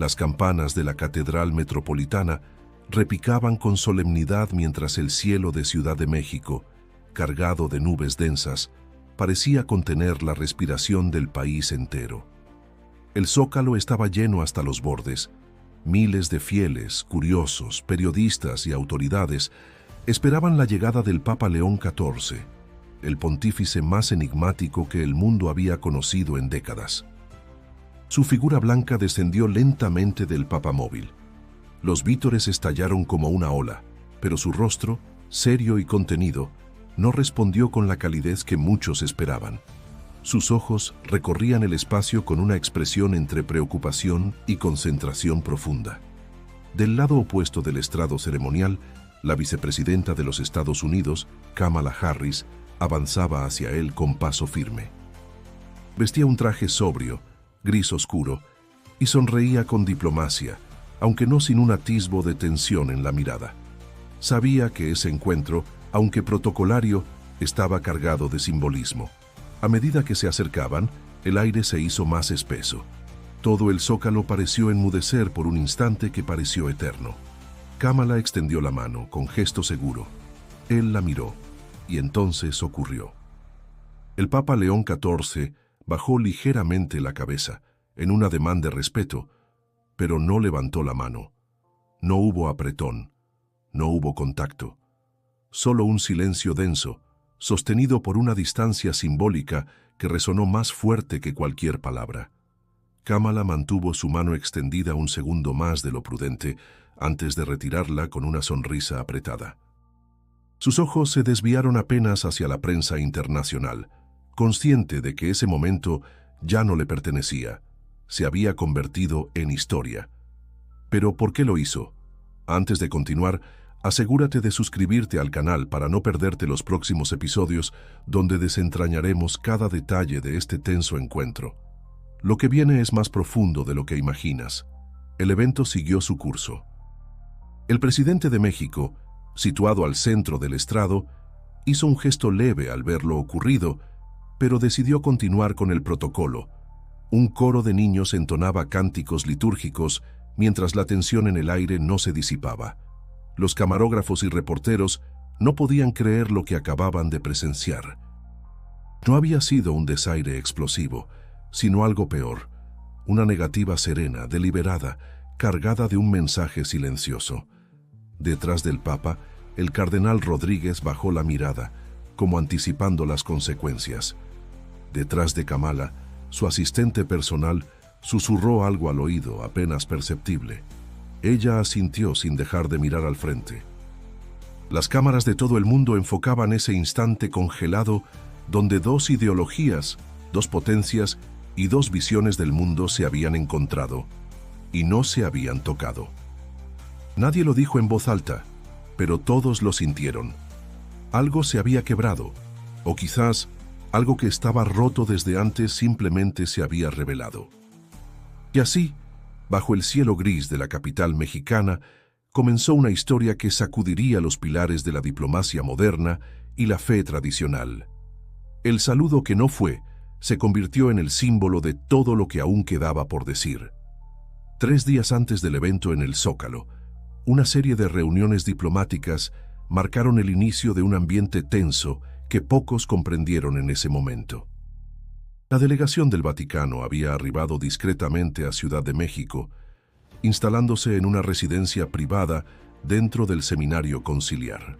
Las campanas de la Catedral Metropolitana repicaban con solemnidad mientras el cielo de Ciudad de México, cargado de nubes densas, parecía contener la respiración del país entero. El Zócalo estaba lleno hasta los bordes. Miles de fieles, curiosos, periodistas y autoridades esperaban la llegada del Papa León XIV, el pontífice más enigmático que el mundo había conocido en décadas. Su figura blanca descendió lentamente del papamóvil. Los vítores estallaron como una ola, pero su rostro, serio y contenido, no respondió con la calidez que muchos esperaban. Sus ojos recorrían el espacio con una expresión entre preocupación y concentración profunda. Del lado opuesto del estrado ceremonial, la vicepresidenta de los Estados Unidos, Kamala Harris, avanzaba hacia él con paso firme. Vestía un traje sobrio, gris oscuro, y sonreía con diplomacia, aunque no sin un atisbo de tensión en la mirada. Sabía que ese encuentro, aunque protocolario, estaba cargado de simbolismo. A medida que se acercaban, el aire se hizo más espeso. Todo el Zócalo pareció enmudecer por un instante que pareció eterno. Kamala extendió la mano con gesto seguro. Él la miró, y entonces ocurrió. El Papa León XIV bajó ligeramente la cabeza, en un ademán de respeto, pero no levantó la mano. No hubo apretón, no hubo contacto. Solo un silencio denso, sostenido por una distancia simbólica que resonó más fuerte que cualquier palabra. Kamala mantuvo su mano extendida un segundo más de lo prudente, antes de retirarla con una sonrisa apretada. Sus ojos se desviaron apenas hacia la prensa internacional, consciente de que ese momento ya no le pertenecía, se había convertido en historia. ¿Pero por qué lo hizo? Antes de continuar, asegúrate de suscribirte al canal para no perderte los próximos episodios donde desentrañaremos cada detalle de este tenso encuentro. Lo que viene es más profundo de lo que imaginas. El evento siguió su curso. El presidente de México, situado al centro del estrado, hizo un gesto leve al ver lo ocurrido, pero decidió continuar con el protocolo. Un coro de niños entonaba cánticos litúrgicos mientras la tensión en el aire no se disipaba. Los camarógrafos y reporteros no podían creer lo que acababan de presenciar. No había sido un desaire explosivo, sino algo peor, una negativa serena, deliberada, cargada de un mensaje silencioso. Detrás del Papa, el cardenal Rodríguez bajó la mirada, como anticipando las consecuencias. Detrás de Kamala, su asistente personal susurró algo al oído, apenas perceptible. Ella asintió sin dejar de mirar al frente. Las cámaras de todo el mundo enfocaban ese instante congelado donde dos ideologías, dos potencias y dos visiones del mundo se habían encontrado y no se habían tocado. Nadie lo dijo en voz alta, pero todos lo sintieron. Algo se había quebrado, o quizás algo que estaba roto desde antes simplemente se había revelado. Y así, bajo el cielo gris de la capital mexicana, comenzó una historia que sacudiría los pilares de la diplomacia moderna y la fe tradicional. El saludo que no fue se convirtió en el símbolo de todo lo que aún quedaba por decir. 3 días antes del evento en el Zócalo, una serie de reuniones diplomáticas marcaron el inicio de un ambiente tenso que pocos comprendieron en ese momento. La delegación del Vaticano había arribado discretamente a Ciudad de México, instalándose en una residencia privada dentro del Seminario Conciliar.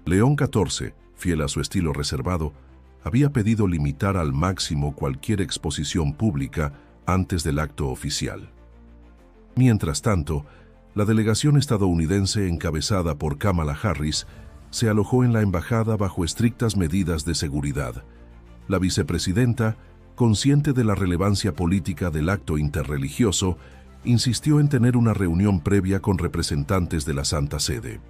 León XIV, fiel a su estilo reservado, había pedido limitar al máximo cualquier exposición pública antes del acto oficial. Mientras tanto, la delegación estadounidense encabezada por Kamala Harris se alojó en la embajada bajo estrictas medidas de seguridad. La vicepresidenta, consciente de la relevancia política del acto interreligioso, insistió en tener una reunión previa con representantes de la Santa Sede.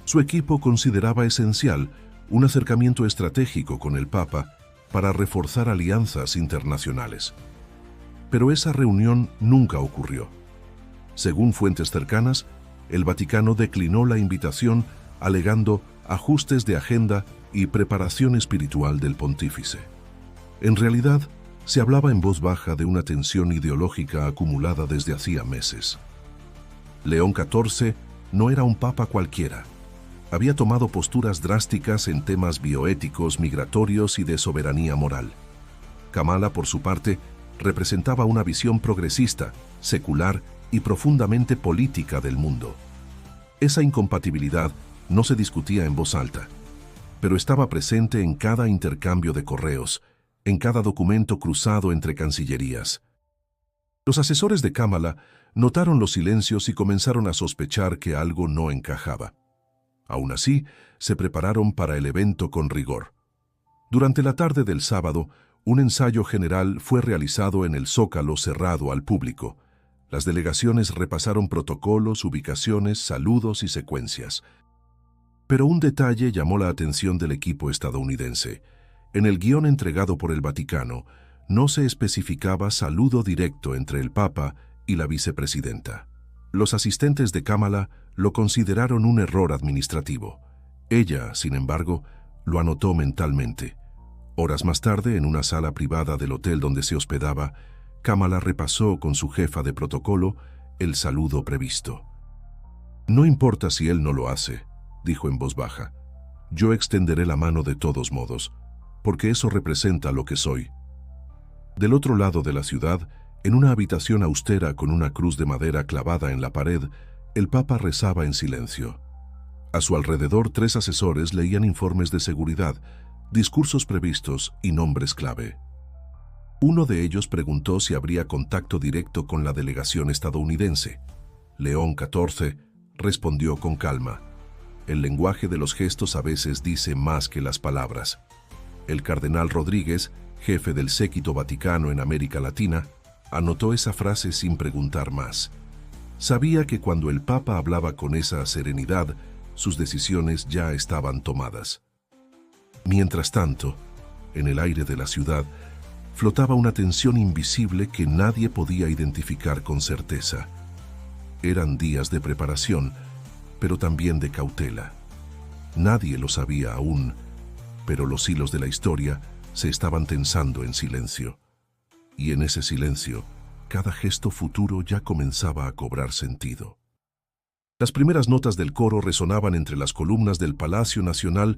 Su equipo consideraba esencial un acercamiento estratégico con el Papa para reforzar alianzas internacionales. Pero esa reunión nunca ocurrió. Según fuentes cercanas, el Vaticano declinó la invitación alegando ajustes de agenda y preparación espiritual del pontífice. En realidad, Se hablaba en voz baja de una tensión ideológica acumulada desde hacía meses. León XIV no era un papa cualquiera. Había tomado posturas drásticas en temas bioéticos, migratorios y de soberanía moral. Kamala, por su parte, representaba una visión progresista, secular y profundamente política del mundo. Esa incompatibilidad no se discutía en voz alta, pero estaba presente en cada intercambio de correos, en cada documento cruzado entre cancillerías. Los asesores de Kamala notaron los silencios y comenzaron a sospechar que algo no encajaba. Aún así, se prepararon para el evento con rigor. Durante la tarde del sábado, un ensayo general fue realizado en el Zócalo cerrado al público. Las delegaciones repasaron protocolos, ubicaciones, saludos y secuencias. Pero un detalle llamó la atención del equipo estadounidense. En el guión entregado por el Vaticano, no se especificaba saludo directo entre el Papa y la vicepresidenta. Los asistentes de Kamala lo consideraron un error administrativo. Ella, sin embargo, lo anotó mentalmente. Horas más tarde, en una sala privada del hotel donde se hospedaba, Kamala repasó con su jefa de protocolo el saludo previsto. «No importa si él no lo hace», dijo en voz baja. «Yo extenderé la mano de todos modos, porque eso representa lo que soy». Del otro lado de la ciudad, en una habitación austera con una cruz de madera clavada en la pared, el Papa rezaba en silencio. A su alrededor, 3 asesores leían informes de seguridad, discursos previstos y nombres clave. Uno de ellos preguntó si habría contacto directo con la delegación estadounidense. León XIV respondió con calma. El lenguaje de los gestos a veces dice más que las palabras. El cardenal Rodríguez, jefe del séquito vaticano en América Latina, anotó esa frase sin preguntar más. Sabía que cuando el Papa hablaba con esa serenidad, sus decisiones ya estaban tomadas. Mientras tanto, en el aire de la ciudad, flotaba una tensión invisible que nadie podía identificar con certeza. Eran días de preparación, pero también de cautela. Nadie lo sabía aún, pero los hilos de la historia se estaban tensando en silencio. Y en ese silencio, cada gesto futuro ya comenzaba a cobrar sentido. Las primeras notas del coro resonaban entre las columnas del Palacio Nacional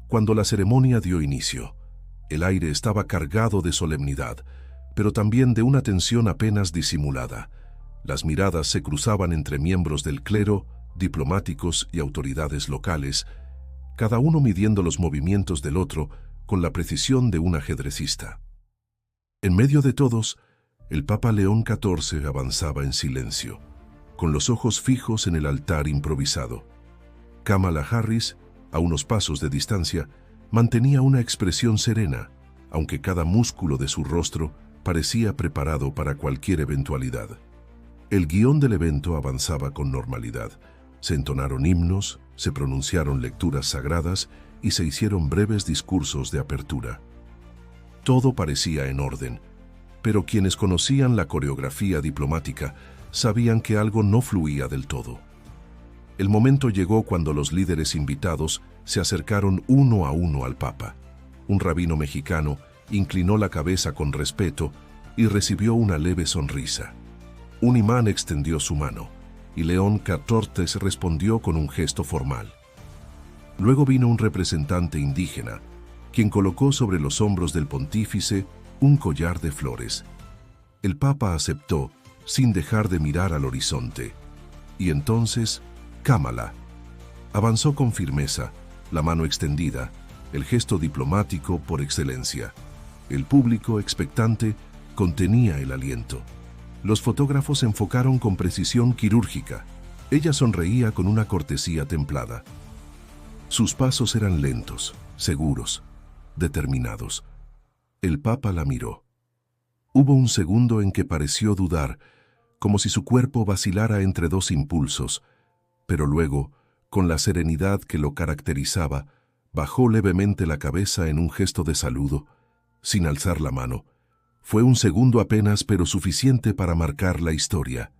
cuando la ceremonia dio inicio. El aire estaba cargado de solemnidad, pero también de una tensión apenas disimulada. Las miradas se cruzaban entre miembros del clero, diplomáticos y autoridades locales, cada uno midiendo los movimientos del otro con la precisión de un ajedrecista. En medio de todos, el Papa León XIV avanzaba en silencio, con los ojos fijos en el altar improvisado. Kamala Harris, a unos pasos de distancia, mantenía una expresión serena, aunque cada músculo de su rostro parecía preparado para cualquier eventualidad. El guión del evento avanzaba con normalidad. Se entonaron himnos, se pronunciaron lecturas sagradas y se hicieron breves discursos de apertura. Todo parecía en orden, pero quienes conocían la coreografía diplomática sabían que algo no fluía del todo. El momento llegó cuando los líderes invitados se acercaron uno a uno al Papa. Un rabino mexicano inclinó la cabeza con respeto y recibió una leve sonrisa. Un imán extendió su mano, y León XIV respondió con un gesto formal. Luego vino un representante indígena, quien colocó sobre los hombros del pontífice un collar de flores. El Papa aceptó, sin dejar de mirar al horizonte. Y entonces, Kamala avanzó con firmeza, la mano extendida, el gesto diplomático por excelencia. El público, expectante, contenía el aliento. Los fotógrafos enfocaron con precisión quirúrgica. Ella sonreía con una cortesía templada. Sus pasos eran lentos, seguros, determinados. El Papa la miró. Hubo un segundo en que pareció dudar, como si su cuerpo vacilara entre dos impulsos, pero luego, con la serenidad que lo caracterizaba, bajó levemente la cabeza en un gesto de saludo, sin alzar la mano. Fue un segundo apenas, pero suficiente para marcar la historia.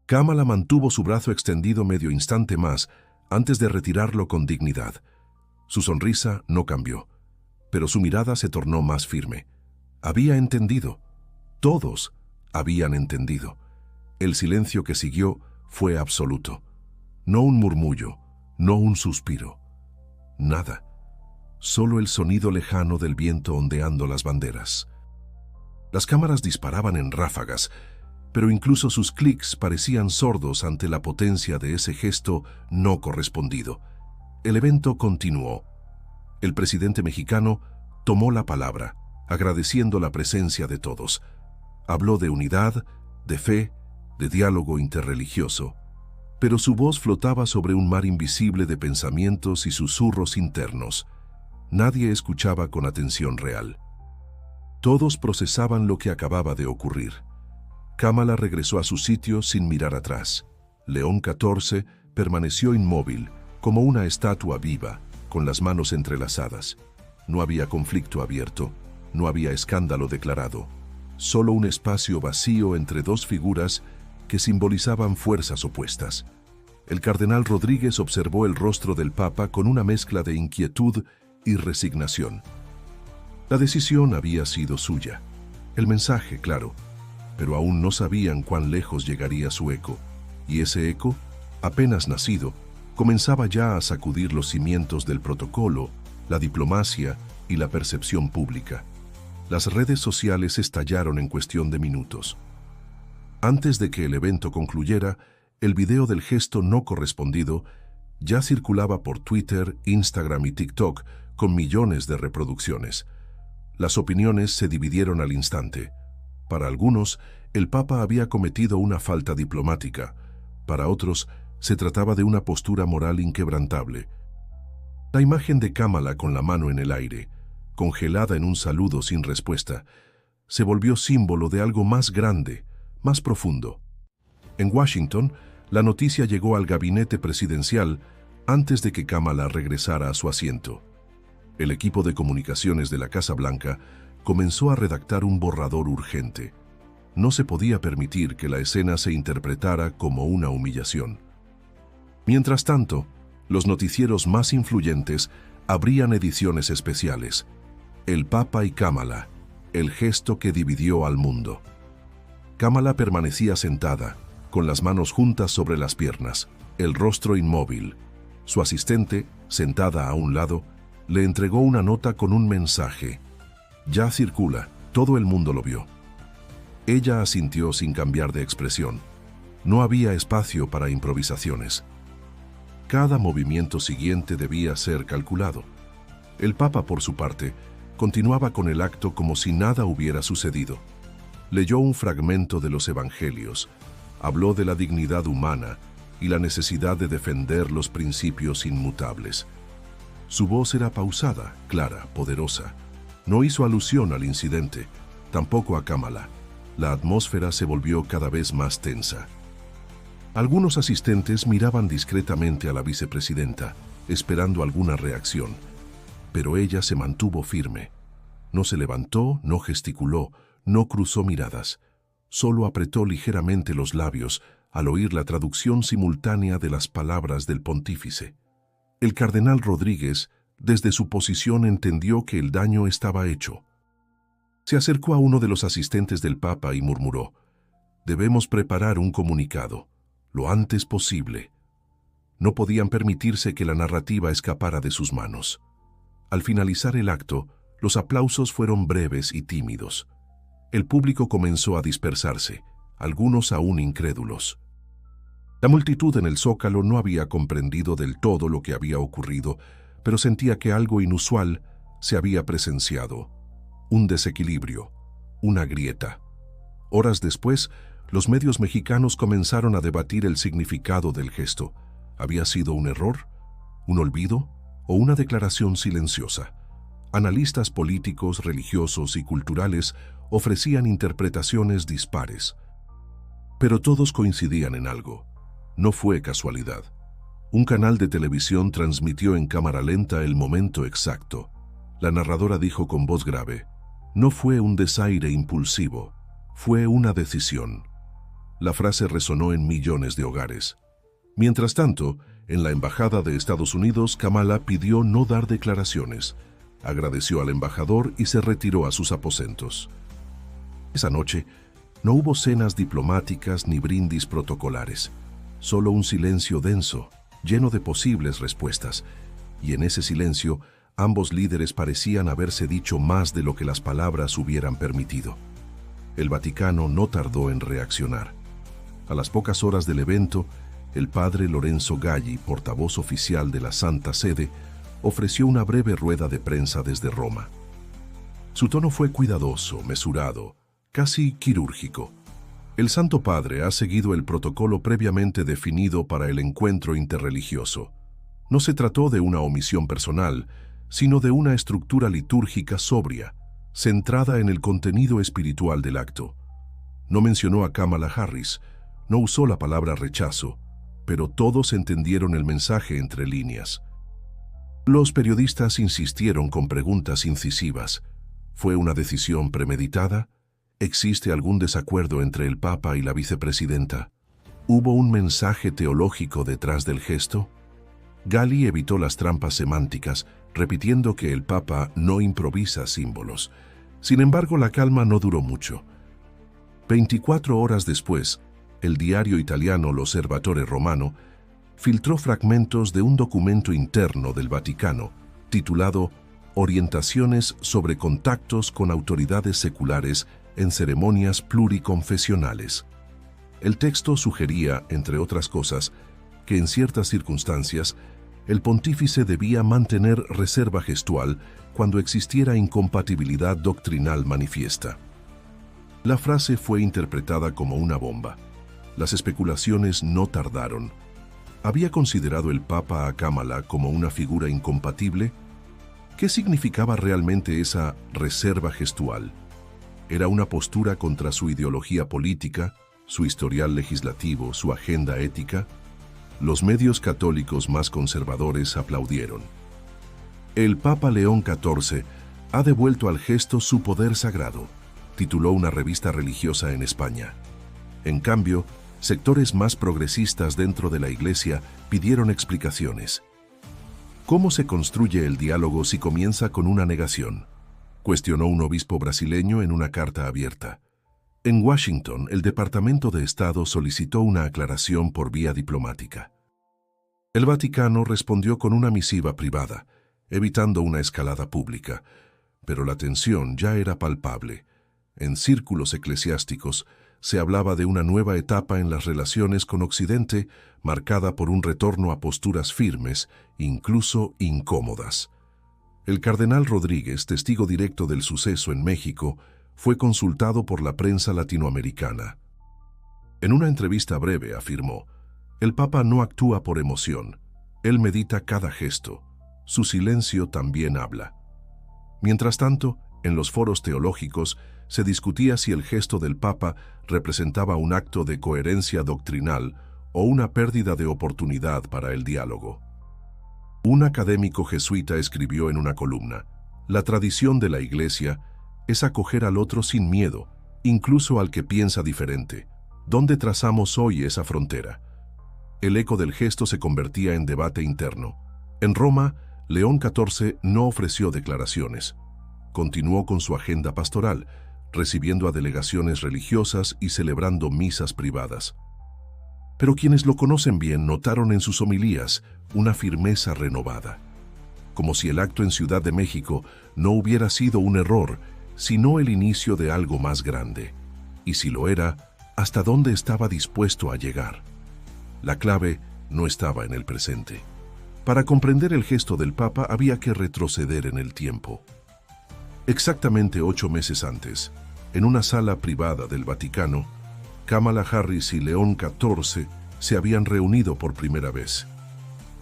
Kamala mantuvo su brazo extendido medio instante más, antes de retirarlo con dignidad. Su sonrisa no cambió, pero su mirada se tornó más firme. Había entendido. Todos habían entendido. El silencio que siguió fue absoluto. No un murmullo, no un suspiro. Nada. Solo el sonido lejano del viento ondeando las banderas. Las cámaras disparaban en ráfagas, pero incluso sus clics parecían sordos ante la potencia de ese gesto no correspondido. El evento continuó. El presidente mexicano tomó la palabra, agradeciendo la presencia de todos. Habló de unidad, de fe, de diálogo interreligioso, pero su voz flotaba sobre un mar invisible de pensamientos y susurros internos. Nadie escuchaba con atención real. Todos procesaban lo que acababa de ocurrir. Kamala regresó a su sitio sin mirar atrás. León XIV permaneció inmóvil, como una estatua viva, con las manos entrelazadas. No había conflicto abierto, no había escándalo declarado, solo un espacio vacío entre dos figuras que simbolizaban fuerzas opuestas. El cardenal Rodríguez observó el rostro del Papa con una mezcla de inquietud y resignación. La decisión había sido suya. El mensaje, claro, pero aún no sabían cuán lejos llegaría su eco, y ese eco, apenas nacido, comenzaba ya a sacudir los cimientos del protocolo, la diplomacia y la percepción pública. Las redes sociales estallaron en cuestión de minutos. Antes de que el evento concluyera, el video del gesto no correspondido ya circulaba por Twitter, Instagram y TikTok con millones de reproducciones. Las opiniones se dividieron al instante. Para algunos, el Papa había cometido una falta diplomática. Para otros, se trataba de una postura moral inquebrantable. La imagen de Kamala con la mano en el aire, congelada en un saludo sin respuesta, se volvió símbolo de algo más grande, más profundo. En Washington, la noticia llegó al gabinete presidencial antes de que Kamala regresara a su asiento. El equipo de comunicaciones de la Casa Blanca comenzó a redactar un borrador urgente. No se podía permitir que la escena se interpretara como una humillación. Mientras tanto, los noticieros más influyentes abrían ediciones especiales. El Papa y Kamala, el gesto que dividió al mundo. Kamala permanecía sentada, con las manos juntas sobre las piernas, el rostro inmóvil. Su asistente, sentada a un lado, le entregó una nota con un mensaje. Ya circula, todo el mundo lo vio. Ella asintió sin cambiar de expresión. No había espacio para improvisaciones. Cada movimiento siguiente debía ser calculado. El Papa, por su parte, continuaba con el acto como si nada hubiera sucedido. Leyó un fragmento de los Evangelios, habló de la dignidad humana y la necesidad de defender los principios inmutables. Su voz era pausada, clara, poderosa. No hizo alusión al incidente, tampoco a Kamala. La atmósfera se volvió cada vez más tensa. Algunos asistentes miraban discretamente a la vicepresidenta, esperando alguna reacción, pero ella se mantuvo firme. No se levantó, no gesticuló, no cruzó miradas. Solo apretó ligeramente los labios al oír la traducción simultánea de las palabras del pontífice. El cardenal Rodríguez, desde su posición, entendió que el daño estaba hecho. Se acercó a uno de los asistentes del Papa y murmuró: «Debemos preparar un comunicado, lo antes posible». No podían permitirse que la narrativa escapara de sus manos. Al finalizar el acto, los aplausos fueron breves y tímidos. El público comenzó a dispersarse, algunos aún incrédulos. La multitud en el Zócalo no había comprendido del todo lo que había ocurrido, pero sentía que algo inusual se había presenciado. Un desequilibrio, una grieta. Horas después, los medios mexicanos comenzaron a debatir el significado del gesto. ¿Había sido un error, un olvido o una declaración silenciosa? Analistas políticos, religiosos y culturales ofrecían interpretaciones dispares. Pero todos coincidían en algo. No fue casualidad. Un canal de televisión transmitió en cámara lenta el momento exacto. La narradora dijo con voz grave: «No fue un desaire impulsivo, fue una decisión». La frase resonó en millones de hogares. Mientras tanto, en la Embajada de Estados Unidos, Kamala pidió no dar declaraciones. agradeció al embajador y se retiró a sus aposentos. Esa noche no hubo cenas diplomáticas ni brindis protocolares, solo un silencio denso, lleno de posibles respuestas, y en ese silencio ambos líderes parecían haberse dicho más de lo que las palabras hubieran permitido. El Vaticano no tardó en reaccionar. A las pocas horas del evento, el padre Lorenzo Galli, portavoz oficial de la Santa Sede, ofreció una breve rueda de prensa desde Roma. Su tono fue cuidadoso, mesurado, casi quirúrgico. El Santo Padre ha seguido el protocolo previamente definido para el encuentro interreligioso. No se trató de una omisión personal, sino de una estructura litúrgica sobria, centrada en el contenido espiritual del acto. No mencionó a Kamala Harris, no usó la palabra rechazo, pero todos entendieron el mensaje entre líneas. Los periodistas insistieron con preguntas incisivas. ¿Fue una decisión premeditada? ¿Existe algún desacuerdo entre el Papa y la vicepresidenta? ¿Hubo un mensaje teológico detrás del gesto? Galli evitó las trampas semánticas, repitiendo que el Papa no improvisa símbolos. Sin embargo, la calma no duró mucho. 24 horas después, el diario italiano L'Osservatore Romano filtró fragmentos de un documento interno del Vaticano titulado Orientaciones sobre contactos con autoridades seculares en ceremonias pluriconfesionales. El texto sugería, entre otras cosas, que en ciertas circunstancias el pontífice debía mantener reserva gestual cuando existiera incompatibilidad doctrinal manifiesta. La frase fue interpretada como una bomba. Las especulaciones no tardaron. ¿Había considerado el Papa a Kamala como una figura incompatible? ¿Qué significaba realmente esa reserva gestual? ¿Era una postura contra su ideología política, su historial legislativo, su agenda ética? Los medios católicos más conservadores aplaudieron. El Papa León XIV ha devuelto al gesto su poder sagrado, tituló una revista religiosa en España. En cambio, sectores más progresistas dentro de la Iglesia pidieron explicaciones. ¿Cómo se construye el diálogo si comienza con una negación?, cuestionó un obispo brasileño en una carta abierta. En Washington, el Departamento de Estado solicitó una aclaración por vía diplomática. El Vaticano respondió con una misiva privada, evitando una escalada pública, pero la tensión ya era palpable. En círculos eclesiásticos se hablaba de una nueva etapa en las relaciones con Occidente, marcada por un retorno a posturas firmes, incluso incómodas. El cardenal Rodríguez, testigo directo del suceso en México, fue consultado por la prensa latinoamericana. En una entrevista breve afirmó: «El Papa no actúa por emoción, él medita cada gesto, su silencio también habla». Mientras tanto, en los foros teológicos se discutía si el gesto del Papa representaba un acto de coherencia doctrinal o una pérdida de oportunidad para el diálogo. Un académico jesuita escribió en una columna: «La tradición de la Iglesia es acoger al otro sin miedo, incluso al que piensa diferente. ¿Dónde trazamos hoy esa frontera?». El eco del gesto se convertía en debate interno. En Roma, León XIV no ofreció declaraciones. Continuó con su agenda pastoral, recibiendo a delegaciones religiosas y celebrando misas privadas. Pero quienes lo conocen bien notaron en sus homilías una firmeza renovada, como si el acto en Ciudad de México no hubiera sido un error, sino el inicio de algo más grande. Y si lo era, ¿hasta dónde estaba dispuesto a llegar? La clave no estaba en el presente. Para comprender el gesto del Papa había que retroceder en el tiempo. Exactamente 8 meses antes, en una sala privada del Vaticano, Kamala Harris y León XIV se habían reunido por primera vez.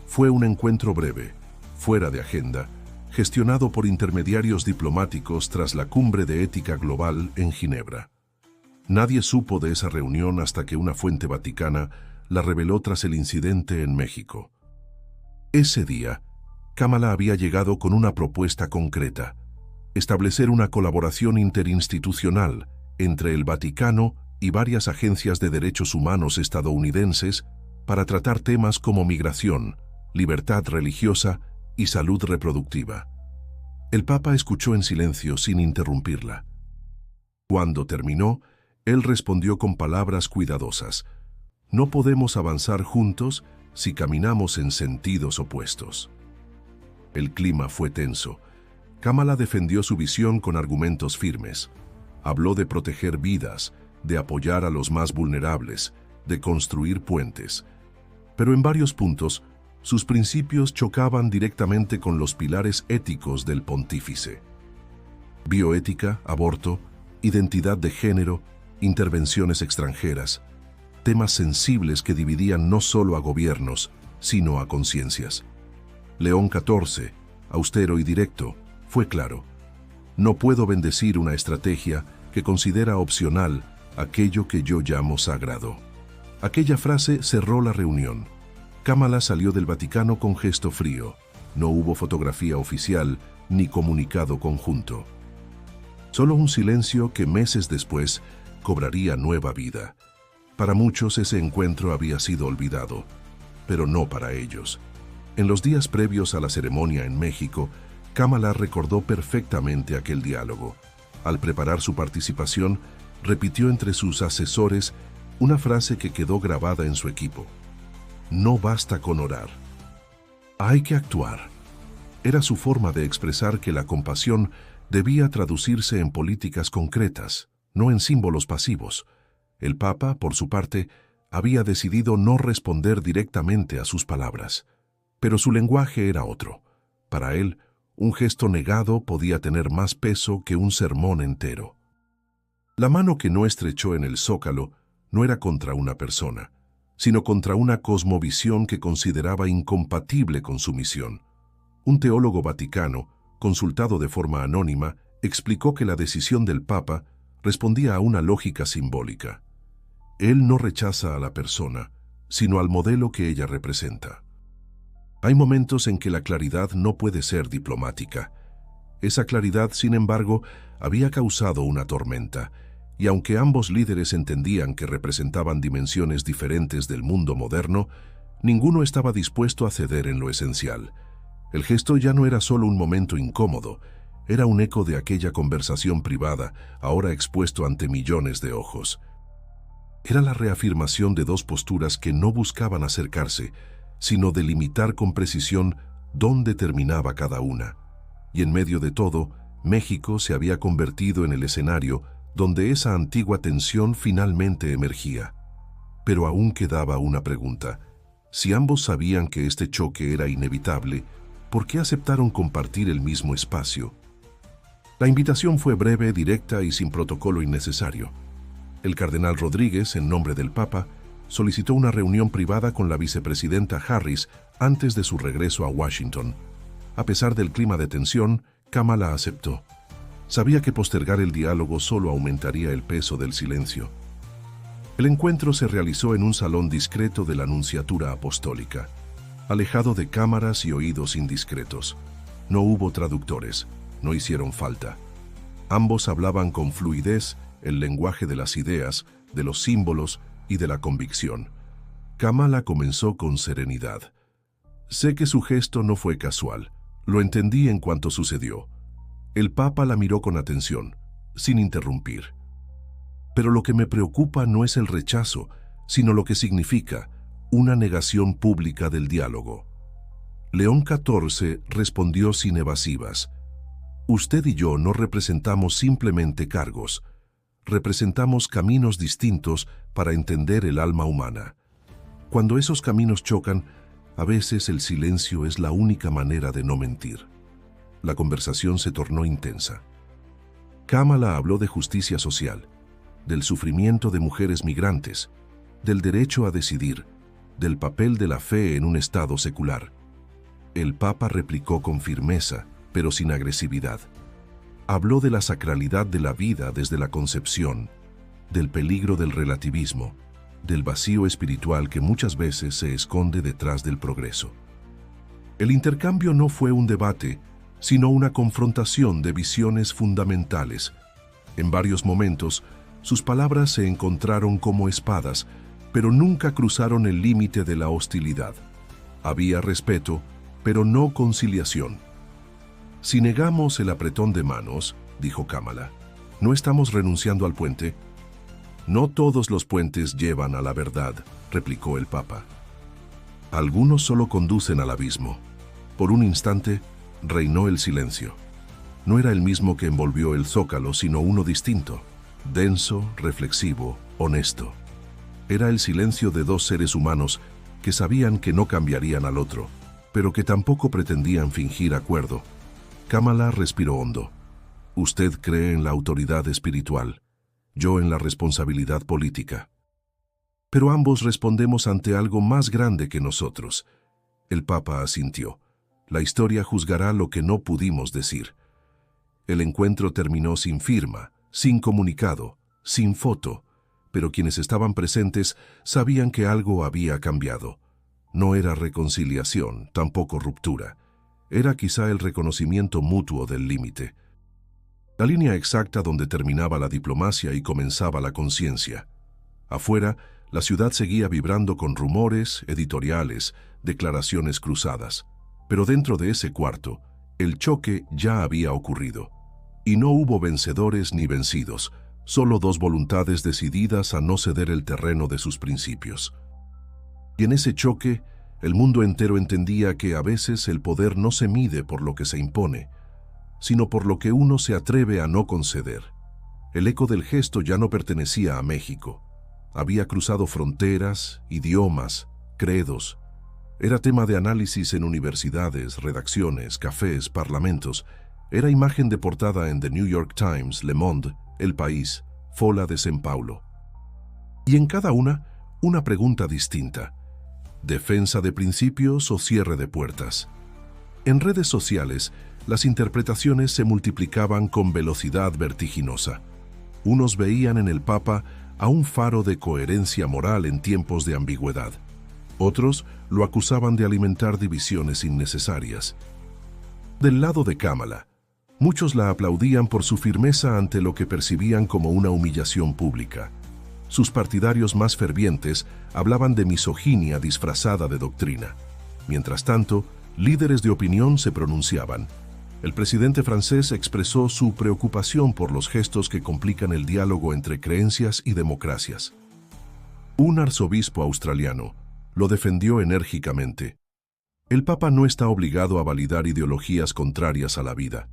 Fue un encuentro breve, fuera de agenda, gestionado por intermediarios diplomáticos tras la Cumbre de Ética Global en Ginebra. Nadie supo de esa reunión hasta que una fuente vaticana la reveló tras el incidente en México. Ese día, Kamala había llegado con una propuesta concreta: establecer una colaboración interinstitucional entre el Vaticano y varias agencias de derechos humanos estadounidenses para tratar temas como migración, libertad religiosa y salud reproductiva. El Papa escuchó en silencio sin interrumpirla. Cuando terminó, él respondió con palabras cuidadosas: no podemos avanzar juntos si caminamos en sentidos opuestos. El clima fue tenso. Kamala defendió su visión con argumentos firmes. Habló de proteger vidas, de apoyar a los más vulnerables, de construir puentes. Pero en varios puntos, sus principios chocaban directamente con los pilares éticos del pontífice. Bioética, aborto, identidad de género, intervenciones extranjeras, temas sensibles que dividían no solo a gobiernos, sino a conciencias. León XIV, austero y directo, fue claro: no puedo bendecir una estrategia que considera opcional aquello que yo llamo sagrado. Aquella frase cerró la reunión. Kamala salió del Vaticano con gesto frío. No hubo fotografía oficial ni comunicado conjunto. Solo un silencio que meses después cobraría nueva vida. Para muchos ese encuentro había sido olvidado, pero no para ellos. En los días previos a la ceremonia en México, Kamala recordó perfectamente aquel diálogo. Al preparar su participación, repitió entre sus asesores una frase que quedó grabada en su equipo: no basta con orar, hay que actuar. Era su forma de expresar que la compasión debía traducirse en políticas concretas, no en símbolos pasivos. El Papa, por su parte, había decidido no responder directamente a sus palabras, pero su lenguaje era otro. Para él, un gesto negado podía tener más peso que un sermón entero. La mano que no estrechó en el Zócalo no era contra una persona, sino contra una cosmovisión que consideraba incompatible con su misión. Un teólogo vaticano, consultado de forma anónima, explicó que la decisión del Papa respondía a una lógica simbólica. Él no rechaza a la persona, sino al modelo que ella representa. Hay momentos en que la claridad no puede ser diplomática. Esa claridad, sin embargo, había causado una tormenta, y aunque ambos líderes entendían que representaban dimensiones diferentes del mundo moderno, ninguno estaba dispuesto a ceder en lo esencial. El gesto ya no era solo un momento incómodo, era un eco de aquella conversación privada, ahora expuesto ante millones de ojos. Era la reafirmación de dos posturas que no buscaban acercarse, sino delimitar con precisión dónde terminaba cada una. Y en medio de todo, México se había convertido en el escenario donde esa antigua tensión finalmente emergía. Pero aún quedaba una pregunta: si ambos sabían que este choque era inevitable, ¿por qué aceptaron compartir el mismo espacio? La invitación fue breve, directa y sin protocolo innecesario. El cardenal Rodríguez, en nombre del Papa, solicitó una reunión privada con la vicepresidenta Harris antes de su regreso a Washington. A pesar del clima de tensión, Kamala aceptó. Sabía que postergar el diálogo solo aumentaría el peso del silencio. El encuentro se realizó en un salón discreto de la Nunciatura Apostólica, alejado de cámaras y oídos indiscretos. No hubo traductores, no hicieron falta. Ambos hablaban con fluidez el lenguaje de las ideas, de los símbolos y de la convicción. Kamala comenzó con serenidad. Sé que su gesto no fue casual. Lo entendí en cuanto sucedió. El Papa la miró con atención, sin interrumpir. Pero lo que me preocupa no es el rechazo, sino lo que significa una negación pública del diálogo. León XIV respondió sin evasivas: usted y yo no representamos simplemente cargos, representamos caminos distintos para entender el alma humana. Cuando esos caminos chocan, a veces el silencio es la única manera de no mentir. La conversación se tornó intensa. Kamala habló de justicia social, del sufrimiento de mujeres migrantes, del derecho a decidir, del papel de la fe en un Estado secular. El Papa replicó con firmeza, pero sin agresividad. Habló de la sacralidad de la vida desde la concepción, del peligro del relativismo, del vacío espiritual que muchas veces se esconde detrás del progreso. El intercambio no fue un debate, sino una confrontación de visiones fundamentales. En varios momentos, sus palabras se encontraron como espadas, pero nunca cruzaron el límite de la hostilidad. Había respeto, pero no conciliación. Si negamos el apretón de manos, dijo Kamala, ¿no estamos renunciando al puente? No todos los puentes llevan a la verdad, replicó el Papa. Algunos solo conducen al abismo. Por un instante, reinó el silencio. No era el mismo que envolvió el zócalo, sino uno distinto, denso, reflexivo, honesto. Era el silencio de dos seres humanos que sabían que no cambiarían al otro, pero que tampoco pretendían fingir acuerdo. Kamala respiró hondo. Usted cree en la autoridad espiritual, yo en la responsabilidad política. Pero ambos respondemos ante algo más grande que nosotros. El Papa asintió. La historia juzgará lo que no pudimos decir. El encuentro terminó sin firma, sin comunicado, sin foto, pero quienes estaban presentes sabían que algo había cambiado. No era reconciliación, tampoco ruptura. Era quizá el reconocimiento mutuo del límite. La línea exacta donde terminaba la diplomacia y comenzaba la conciencia. Afuera, la ciudad seguía vibrando con rumores, editoriales, declaraciones cruzadas. Pero dentro de ese cuarto, el choque ya había ocurrido. Y no hubo vencedores ni vencidos, solo dos voluntades decididas a no ceder el terreno de sus principios. Y en ese choque, el mundo entero entendía que a veces el poder no se mide por lo que se impone, sino por lo que uno se atreve a no conceder. El eco del gesto ya no pertenecía a México. Había cruzado fronteras, idiomas, credos. Era tema de análisis en universidades, redacciones, cafés, parlamentos. Era imagen de portada en The New York Times, Le Monde, El País, Fola de São Paulo. Y en cada una pregunta distinta. ¿Defensa de principios o cierre de puertas? En redes sociales, las interpretaciones se multiplicaban con velocidad vertiginosa. Unos veían en el Papa a un faro de coherencia moral en tiempos de ambigüedad. Otros lo acusaban de alimentar divisiones innecesarias. Del lado de Kamala, muchos la aplaudían por su firmeza ante lo que percibían como una humillación pública. Sus partidarios más fervientes hablaban de misoginia disfrazada de doctrina. Mientras tanto, líderes de opinión se pronunciaban. El presidente francés expresó su preocupación por los gestos que complican el diálogo entre creencias y democracias. Un arzobispo australiano lo defendió enérgicamente. El Papa no está obligado a validar ideologías contrarias a la vida.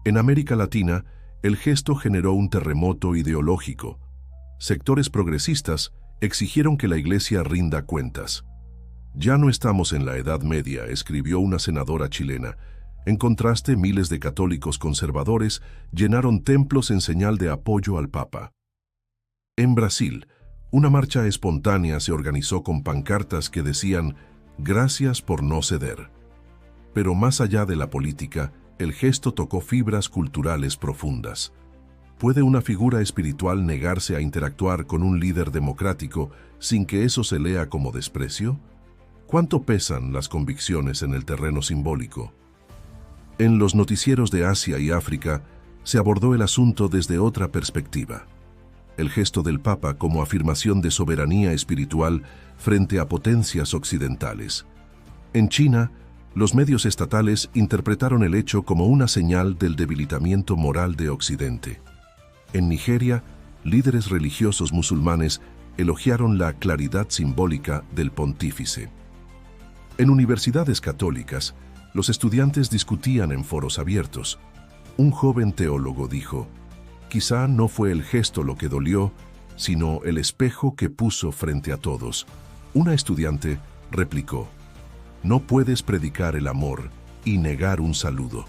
En América Latina, el gesto generó un terremoto ideológico. Sectores progresistas exigieron que la Iglesia rinda cuentas. Ya no estamos en la Edad Media, escribió una senadora chilena. En contraste, miles de católicos conservadores llenaron templos en señal de apoyo al Papa. En Brasil, una marcha espontánea se organizó con pancartas que decían «Gracias por no ceder». Pero más allá de la política, el gesto tocó fibras culturales profundas. ¿Puede una figura espiritual negarse a interactuar con un líder democrático sin que eso se lea como desprecio? ¿Cuánto pesan las convicciones en el terreno simbólico? En los noticieros de Asia y África se abordó el asunto desde otra perspectiva. El gesto del Papa como afirmación de soberanía espiritual frente a potencias occidentales. En China, los medios estatales interpretaron el hecho como una señal del debilitamiento moral de Occidente. En Nigeria, líderes religiosos musulmanes elogiaron la claridad simbólica del pontífice. En universidades católicas, los estudiantes discutían en foros abiertos. Un joven teólogo dijo, «Quizá no fue el gesto lo que dolió, sino el espejo que puso frente a todos». Una estudiante replicó, «No puedes predicar el amor y negar un saludo».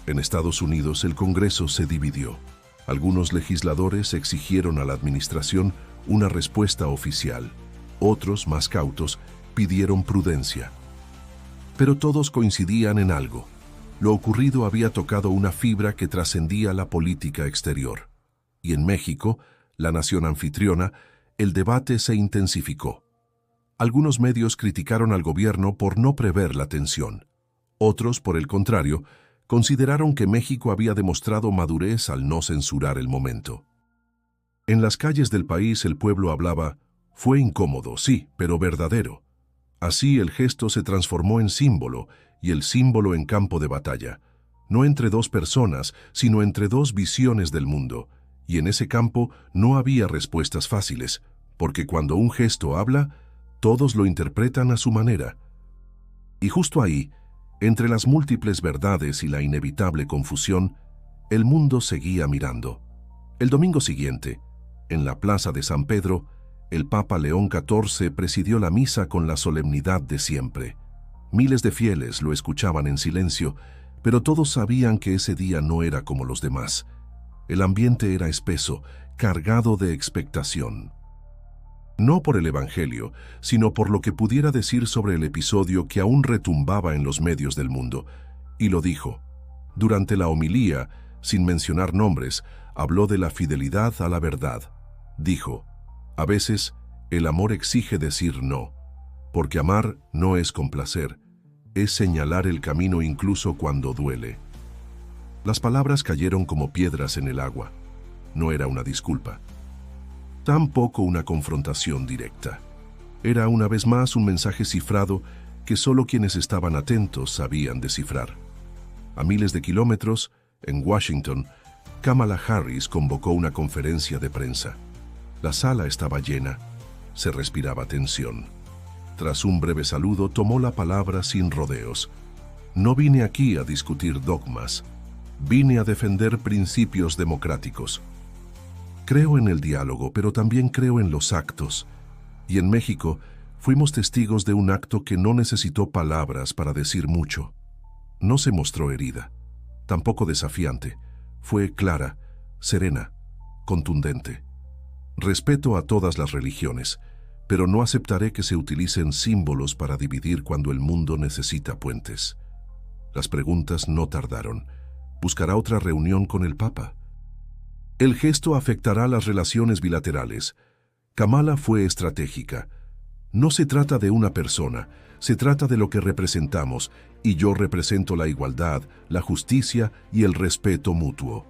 En Estados Unidos, el Congreso se dividió. Algunos legisladores exigieron a la administración una respuesta oficial. Otros, más cautos, pidieron prudencia. Pero todos coincidían en algo. Lo ocurrido había tocado una fibra que trascendía la política exterior. Y en México, la nación anfitriona, el debate se intensificó. Algunos medios criticaron al gobierno por no prever la tensión. Otros, por el contrario, consideraron que México había demostrado madurez al no censurar el momento. En las calles del país el pueblo hablaba, «Fue incómodo, sí, pero verdadero». Así el gesto se transformó en símbolo y el símbolo en campo de batalla. no entre dos personas, sino entre dos visiones del mundo, y en ese campo no había respuestas fáciles, porque cuando un gesto habla, todos lo interpretan a su manera. Y justo ahí, entre las múltiples verdades y la inevitable confusión, el mundo seguía mirando. El domingo siguiente, en la plaza de San Pedro, el Papa León XIV presidió la misa con la solemnidad de siempre. Miles de fieles lo escuchaban en silencio, pero todos sabían que ese día no era como los demás. El ambiente era espeso, cargado de expectación. No por el Evangelio, sino por lo que pudiera decir sobre el episodio que aún retumbaba en los medios del mundo. Y lo dijo. Durante la homilía, sin mencionar nombres, habló de la fidelidad a la verdad. Dijo, a veces, el amor exige decir no, porque amar no es complacer, es señalar el camino incluso cuando duele. Las palabras cayeron como piedras en el agua. No era una disculpa. Tampoco una confrontación directa. Era una vez más un mensaje cifrado que solo quienes estaban atentos sabían descifrar. A miles de kilómetros, en Washington, Kamala Harris convocó una conferencia de prensa. La sala estaba llena. Se respiraba tensión. Tras un breve saludo, tomó la palabra sin rodeos. No vine aquí a discutir dogmas. Vine a defender principios democráticos. Creo en el diálogo, pero también creo en los actos. Y en México fuimos testigos de un acto que no necesitó palabras para decir mucho. No se mostró herida, tampoco desafiante. Fue clara, serena, contundente. Respeto a todas las religiones, pero no aceptaré que se utilicen símbolos para dividir cuando el mundo necesita puentes. Las preguntas no tardaron. ¿Buscará otra reunión con el Papa? El gesto afectará las relaciones bilaterales. Kamala fue estratégica. No se trata de una persona, se trata de lo que representamos, y yo represento la igualdad, la justicia y el respeto mutuo.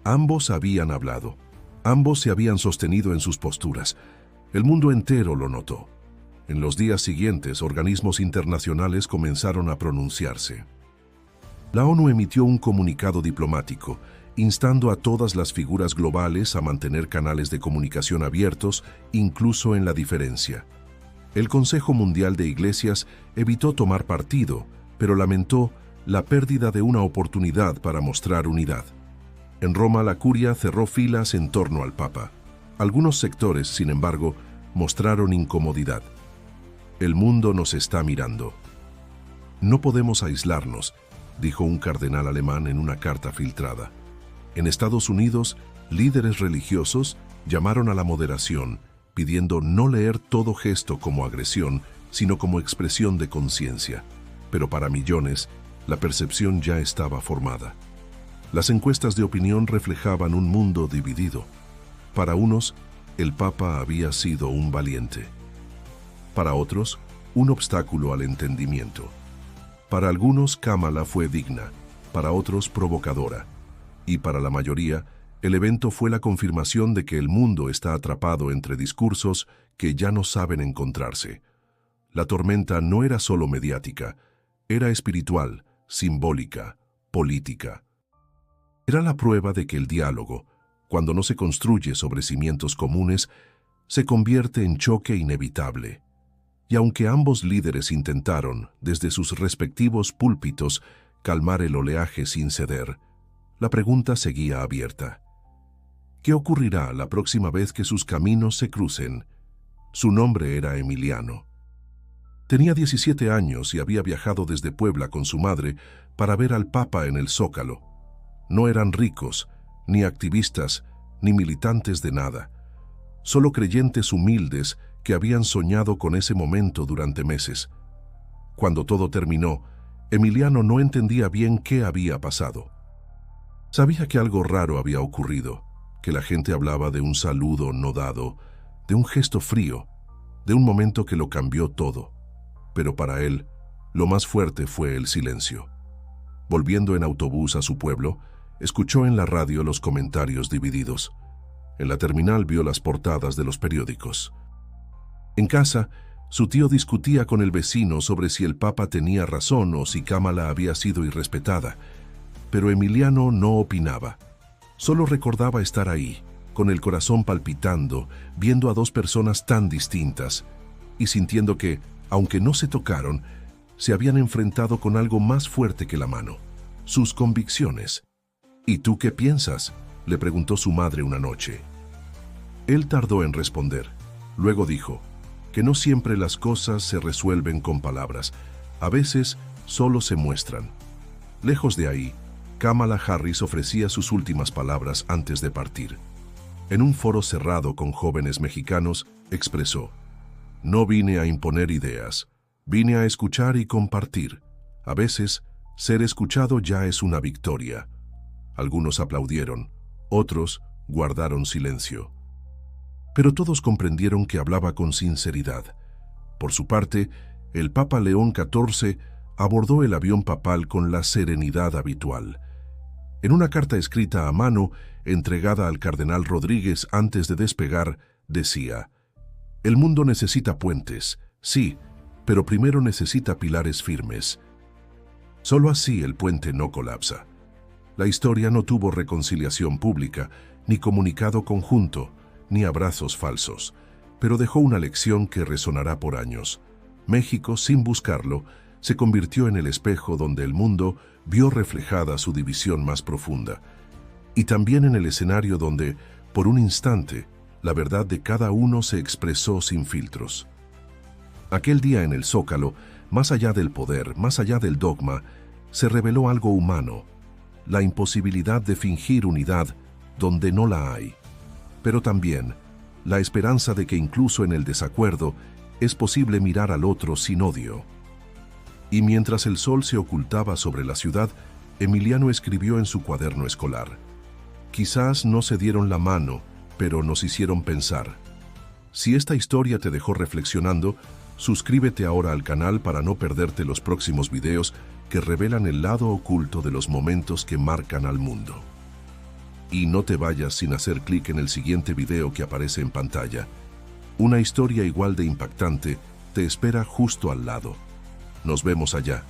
Ambos habían hablado. Ambos se habían sostenido en sus posturas. El mundo entero lo notó. En los días siguientes, organismos internacionales comenzaron a pronunciarse. La ONU emitió un comunicado diplomático, instando a todas las figuras globales a mantener canales de comunicación abiertos, incluso en la diferencia. El Consejo Mundial de Iglesias evitó tomar partido, pero lamentó la pérdida de una oportunidad para mostrar unidad. En Roma, la curia cerró filas en torno al Papa. Algunos sectores, sin embargo, mostraron incomodidad. El mundo nos está mirando. No podemos aislarnos, dijo un cardenal alemán en una carta filtrada. En Estados Unidos, líderes religiosos llamaron a la moderación, pidiendo no leer todo gesto como agresión, sino como expresión de conciencia. Pero para millones, la percepción ya estaba formada. Las encuestas de opinión reflejaban un mundo dividido. Para unos, el Papa había sido un valiente. Para otros, un obstáculo al entendimiento. Para algunos, Kamala fue digna, para otros, provocadora. Y para la mayoría, el evento fue la confirmación de que el mundo está atrapado entre discursos que ya no saben encontrarse. La tormenta no era solo mediática, era espiritual, simbólica, política. Era la prueba de que el diálogo, cuando no se construye sobre cimientos comunes, se convierte en choque inevitable. Y aunque ambos líderes intentaron, desde sus respectivos púlpitos, calmar el oleaje sin ceder, la pregunta seguía abierta. ¿Qué ocurrirá la próxima vez que sus caminos se crucen? Su nombre era Emiliano. Tenía 17 años y había viajado desde Puebla con su madre para ver al Papa en el Zócalo. No eran ricos, ni activistas, ni militantes de nada. Solo creyentes humildes que habían soñado con ese momento durante meses. Cuando todo terminó, Emiliano no entendía bien qué había pasado. Sabía que algo raro había ocurrido, que la gente hablaba de un saludo no dado, de un gesto frío, de un momento que lo cambió todo. Pero para él, lo más fuerte fue el silencio. Volviendo en autobús a su pueblo, escuchó en la radio los comentarios divididos. En la terminal vio las portadas de los periódicos. En casa, su tío discutía con el vecino sobre si el Papa tenía razón o si Kamala había sido irrespetada. pero Emiliano no opinaba. Solo recordaba estar ahí, con el corazón palpitando, viendo a dos personas tan distintas y sintiendo que, aunque no se tocaron, se habían enfrentado con algo más fuerte que la mano, sus convicciones. ¿Y tú qué piensas?, le preguntó su madre una noche. Él tardó en responder. Luego dijo que no siempre las cosas se resuelven con palabras, a veces solo se muestran. Lejos de ahí, Kamala Harris ofrecía sus últimas palabras antes de partir. En un foro cerrado con jóvenes mexicanos, expresó: "No vine a imponer ideas, vine a escuchar y compartir. A veces, ser escuchado ya es una victoria". Algunos aplaudieron, otros guardaron silencio. Pero todos comprendieron que hablaba con sinceridad. Por su parte, el Papa León XIV abordó el avión papal con la serenidad habitual. En una carta escrita a mano, entregada al cardenal Rodríguez antes de despegar, decía: "El mundo necesita puentes, sí, pero primero necesita pilares firmes. Solo así el puente no colapsa". La historia no tuvo reconciliación pública, ni comunicado conjunto, ni abrazos falsos, pero dejó una lección que resonará por años. México, sin buscarlo, se convirtió en el espejo donde el mundo vio reflejada su división más profunda, y también en el escenario donde, por un instante, la verdad de cada uno se expresó sin filtros. Aquel día en el Zócalo, más allá del poder, más allá del dogma, se reveló algo humano: la imposibilidad de fingir unidad donde no la hay, pero también la esperanza de que incluso en el desacuerdo es posible mirar al otro sin odio. Y mientras el sol se ocultaba sobre la ciudad, Emiliano escribió en su cuaderno escolar: "Quizás no se dieron la mano, pero nos hicieron pensar". Si esta historia te dejó reflexionando, suscríbete ahora al canal para no perderte los próximos videos que revelan el lado oculto de los momentos que marcan al mundo. Y no te vayas sin hacer clic en el siguiente video que aparece en pantalla. Una historia igual de impactante te espera justo al lado. Nos vemos allá.